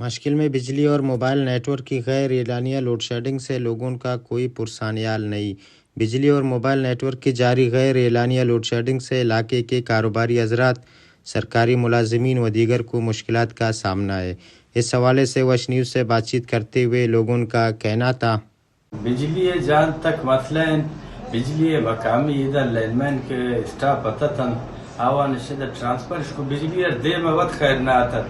مشکل میں بجلی اور موبائل نیٹ ورک کی غیر اعلانیہ لوڈ شیڈنگ سے لوگوں کا کوئی پرسانیال نہیں۔ بجلی اور موبائل نیٹ ورک کی جاری غیر اعلانیہ لوڈ شیڈنگ سے علاقے کے کاروباری حضرات، سرکاری ملازمین و دیگر کو مشکلات کا سامنا ہے۔ اس حوالے سے وش نیوز سے بات چیت کرتے ہوئے لوگوں کا کہنا تھا، بجلی جان تک مثلا بجلی مقامی ادھر لائن مین کے اسٹاف پتتن آوان شدہ ٹرانسفر کو بجلی دے میں وقت خیر نہ آتا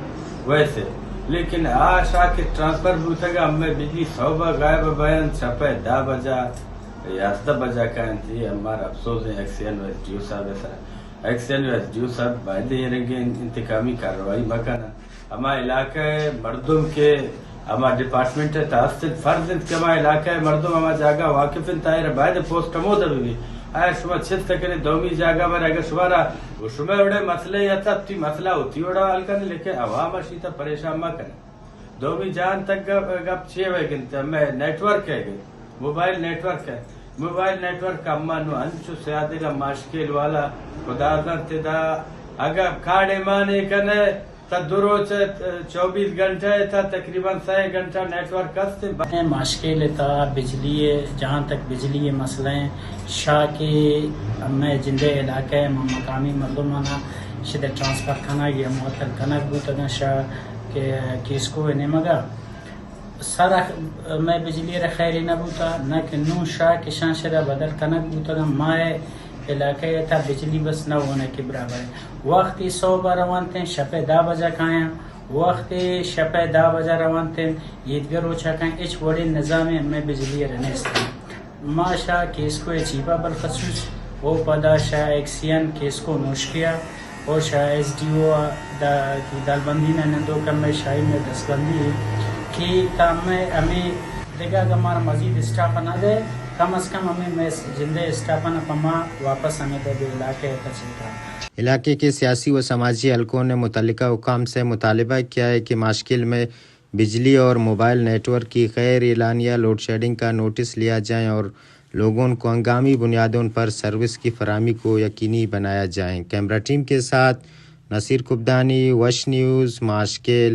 ویسے، لیکن آشا کے ٹرانسفر بوتا گا ہمیں بجلی صوبہ غائب بیان چھپے 10 بجا 11 بجا کہیں تھی۔ ہمارا افسوس ہے ایکسین و ایس ڈیو صاحب ایکسین و ایس ڈیو صاحب باید یہ رنگے انتقامی کارروائی مکانا ہما علاقہ مردم کے ہما ڈپارٹمنٹ تحصیل فرض کہ ہما علاقہ مردم ہما جاگہ واقف انتائر باید پوسٹ کمو دبی آیا شما چھت تکنے دومی جاگہ پر اگر شمارا وہ شما اڑے مسئلے یا تب تی مسئلہ ہوتی اڑا حل کرنے، لیکن عوام اشیتا پریشان ماں کرنے دومی جان تک گپ چھے ہوئے گنتے ہمیں نیٹ ورک ہے گئے، موبائل نیٹ ورک ہے، موبائل نیٹ ورک کا اما نو انچو سیادے کا ماشکل والا خدا دن دا اگر کھاڑے مانے کنے تا دروچ 24 گھنٹے تا تقریباً 6 گھنٹہ نیٹ ورک ہستے مشکل تا بجلی جہاں تک بجلی مسئلہ ہیں شاہ کے میں جندے علاقے مقامی مردمانہ شدہ ٹرانسفر کھانا یا معطل کنک بوتا شاہ کے کس کو نمگا سارا میں بجلی را خیری نبوتا نہ کہ نو شاہ کے شان شدہ بدل کنک بوتا مائے علاقے تا بجلی بس نہ ہونے کے برابر ہے۔ وقتی 100 روان تھے شپے 10 بجا کھائیں، وقتی شپے 10 بجا روان تھے عیدگر روچا کھائیں، اچ وڑی نظام میں بجلی رہنے سے ما شاہ کیس کو چیپا بالخصوص وہ پدا شاہ ایکسین کیس کو نوش کیا اور شاہ ایس ڈی او کی دالبندی نے دو کم میں شاہی میں دستبندی کی کام میں ہمیں دیکھا کہ ہمارا مزید اسٹاف نہ دے، کم از کم ہمیں میں جندے اسٹاف نہ پما واپس ہمیں دے علاقے تچلتا۔ علاقے کے سیاسی و سماجی حلقوں نے متعلقہ حکام سے مطالبہ کیا ہے کہ مشکل میں بجلی اور موبائل نیٹ ورک کی غیر اعلانیہ لوڈ شیڈنگ کا نوٹس لیا جائے اور لوگوں کو ہنگامی بنیادوں پر سروس کی فراہمی کو یقینی بنایا جائے۔ کیمرہ ٹیم کے ساتھ نصیر کبدانی، وش نیوز، ماشکل۔